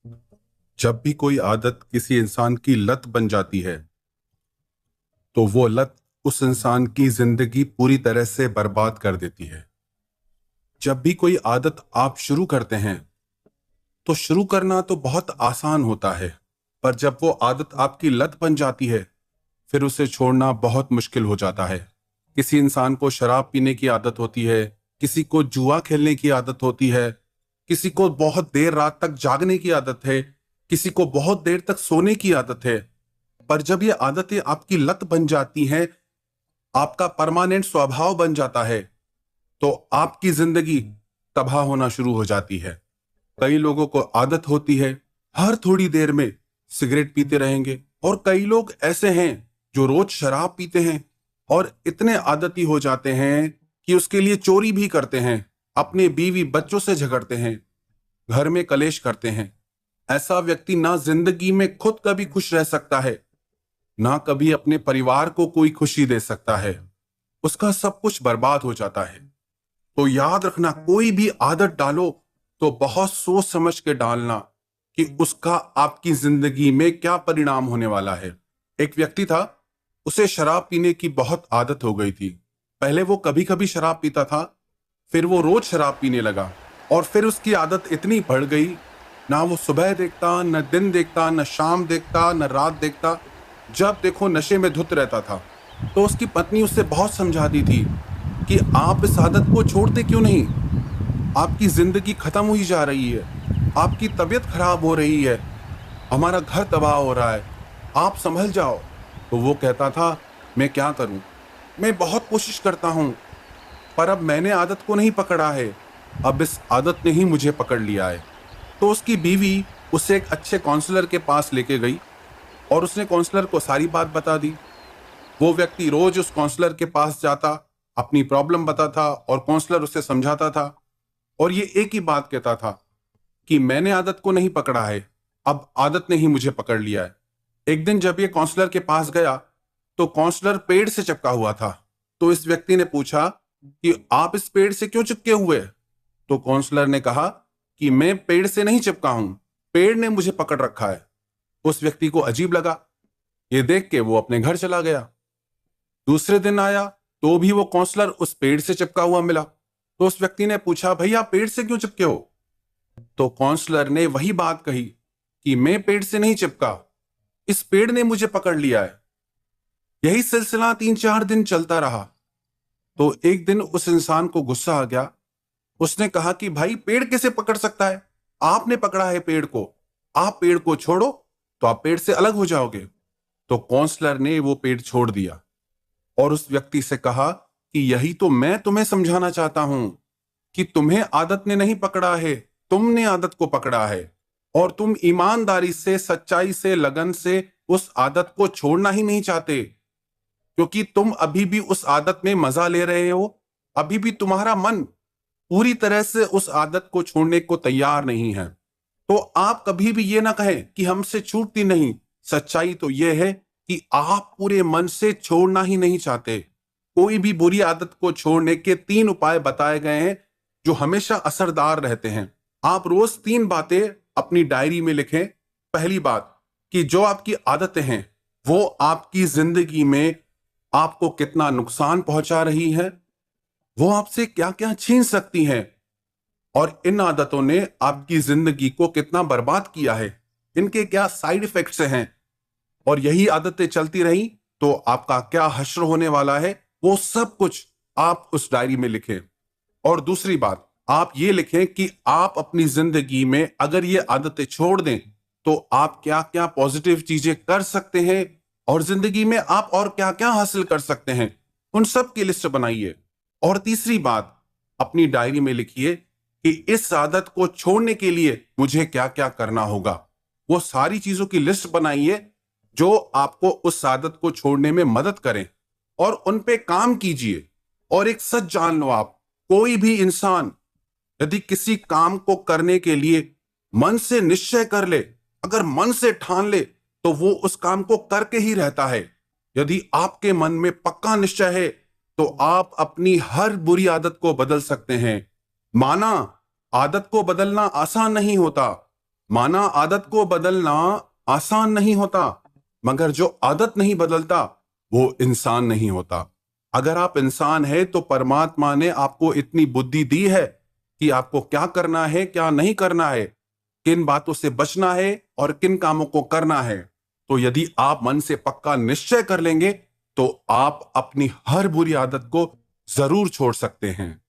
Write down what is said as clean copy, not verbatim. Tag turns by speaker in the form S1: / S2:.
S1: जब भी कोई आदत किसी इंसान की लत बन जाती है तो वो लत उस इंसान की जिंदगी पूरी तरह से बर्बाद कर देती है। जब भी कोई आदत आप शुरू करते हैं तो शुरू करना तो बहुत आसान होता है, पर जब वो आदत आपकी लत बन जाती है फिर उसे छोड़ना बहुत मुश्किल हो जाता है। किसी इंसान को शराब पीने की आदत होती है, किसी को जुआ खेलने की आदत होती है, किसी को बहुत देर रात तक जागने की आदत है, किसी को बहुत देर तक सोने की आदत है। पर जब ये आदतें आपकी लत बन जाती हैं, आपका परमानेंट स्वभाव बन जाता है, तो आपकी जिंदगी तबाह होना शुरू हो जाती है। कई लोगों को आदत होती है हर थोड़ी देर में सिगरेट पीते रहेंगे, और कई लोग ऐसे हैं जो रोज शराब पीते हैं और इतने आदती हो जाते हैं कि उसके लिए चोरी भी करते हैं, अपने बीवी बच्चों से झगड़ते हैं, घर में कलेश करते हैं। ऐसा व्यक्ति ना जिंदगी में खुद कभी खुश रह सकता है, ना कभी अपने परिवार को कोई खुशी दे सकता है। उसका सब कुछ बर्बाद हो जाता है। तो याद रखना, कोई भी आदत डालो तो बहुत सोच समझ के डालना कि उसका आपकी जिंदगी में क्या परिणाम होने वाला है। एक व्यक्ति था, उसे शराब पीने की बहुत आदत हो गई थी। पहले वो कभी कभी शराब पीता था, फिर वो रोज शराब पीने लगा, और फिर उसकी आदत इतनी बढ़ गई, ना वो सुबह देखता, न दिन देखता, न शाम देखता, न रात देखता, जब देखो नशे में धुत रहता था। तो उसकी पत्नी उससे बहुत समझाती थी कि आप इस आदत को छोड़ते क्यों नहीं, आपकी जिंदगी खत्म हुई जा रही है, आपकी तबीयत खराब हो रही है, हमारा घर तबाह हो रहा है, आप संभल जाओ। तो वो कहता था, मैं क्या करूं, मैं बहुत कोशिश करता हूं, पर अब मैंने आदत को नहीं पकड़ा है, अब इस आदत ने ही मुझे पकड़ लिया है। तो उसकी बीवी उसे एक अच्छे काउंसलर के पास लेके गई और उसने काउंसलर को सारी बात बता दी। वो व्यक्ति रोज उस काउंसलर के पास जाता, अपनी प्रॉब्लम बताता और काउंसलर उसे समझाता था, और ये एक ही बात कहता था कि मैंने आदत को नहीं पकड़ा है, अब आदत ने ही मुझे पकड़ लिया है। एक दिन जब ये काउंसलर के पास गया तो काउंसलर पेड़ से चिपका हुआ था। तो इस व्यक्ति ने पूछा कि आप इस पेड़ से क्यों चिपके हुए? तो काउंसलर ने कहा कि मैं पेड़ से नहीं चिपका हूं, पेड़ ने मुझे पकड़ रखा है। उस व्यक्ति को अजीब लगा, ये देख के वो अपने घर चला गया। दूसरे दिन आया तो भी वो काउंसलर उस पेड़ से चिपका हुआ मिला। तो उस व्यक्ति ने पूछा, भैया पेड़ से क्यों चिपके हो? तो काउंसलर ने वही बात कही कि मैं पेड़ से नहीं चिपका, इस पेड़ ने मुझे पकड़ लिया है। यही सिलसिला 3-4 दिन चलता रहा। तो एक दिन उस इंसान को गुस्सा आ गया। उसने कहा कि भाई पेड़ कैसे पकड़ सकता है, आपने पकड़ा है पेड़ को, आप पेड़ को छोड़ो तो आप पेड़ से अलग हो जाओगे। तो काउंसलर ने वो पेड़ छोड़ दिया और उस व्यक्ति से कहा कि यही तो मैं तुम्हें समझाना चाहता हूं कि तुम्हें आदत ने नहीं पकड़ा है, तुमने आदत को पकड़ा है, और तुम ईमानदारी से, सच्चाई से, लगन से उस आदत को छोड़ना ही नहीं चाहते, क्योंकि तुम अभी भी उस आदत में मजा ले रहे हो। अभी भी तुम्हारा मन पूरी तरह से उस आदत को छोड़ने को तैयार नहीं है। तो आप कभी भी ये ना कहें कि हमसे छूटती नहीं। सच्चाई तो यह है कि आप पूरे मन से छोड़ना ही नहीं चाहते। कोई भी बुरी आदत को छोड़ने के 3 उपाय बताए गए हैं जो हमेशा असरदार रहते हैं। आप रोज 3 बातें अपनी डायरी में लिखें। पहली बात, कि जो आपकी आदतें हैं वो आपकी जिंदगी में आपको कितना नुकसान पहुंचा रही है, वो आपसे क्या क्या छीन सकती हैं, और इन आदतों ने आपकी जिंदगी को कितना बर्बाद किया है, इनके क्या साइड इफेक्ट्स हैं, और यही आदतें चलती रही तो आपका क्या हश्र होने वाला है, वो सब कुछ आप उस डायरी में लिखें। और दूसरी बात, आप ये लिखें कि आप अपनी जिंदगी में अगर ये आदतें छोड़ दें तो आप क्या क्या पॉजिटिव चीजें कर सकते हैं, और जिंदगी में आप और क्या क्या हासिल कर सकते हैं, उन सब की लिस्ट बनाइए। और तीसरी बात, अपनी डायरी में लिखिए कि इस आदत को छोड़ने के लिए मुझे क्या क्या करना होगा। वो सारी चीजों की लिस्ट बनाइए जो आपको उस आदत को छोड़ने में मदद करें, और उन पे काम कीजिए। और एक सच जान लो, आप कोई भी इंसान यदि किसी काम को करने के लिए मन से निश्चय कर ले, अगर मन से ठान ले, तो वो उस काम को करके ही रहता है। यदि आपके मन में पक्का निश्चय है तो आप अपनी हर बुरी आदत को बदल सकते हैं। माना, आदत को बदलना आसान नहीं होता, माना आदत को बदलना आसान नहीं होता, मगर जो आदत नहीं बदलता वो इंसान नहीं होता। अगर आप इंसान है तो परमात्मा ने आपको इतनी बुद्धि दी है कि आपको क्या करना है, क्या नहीं करना है, किन बातों से बचना है और किन कामों को करना है। तो यदि आप मन से पक्का निश्चय कर लेंगे तो आप अपनी हर बुरी आदत को जरूर छोड़ सकते हैं।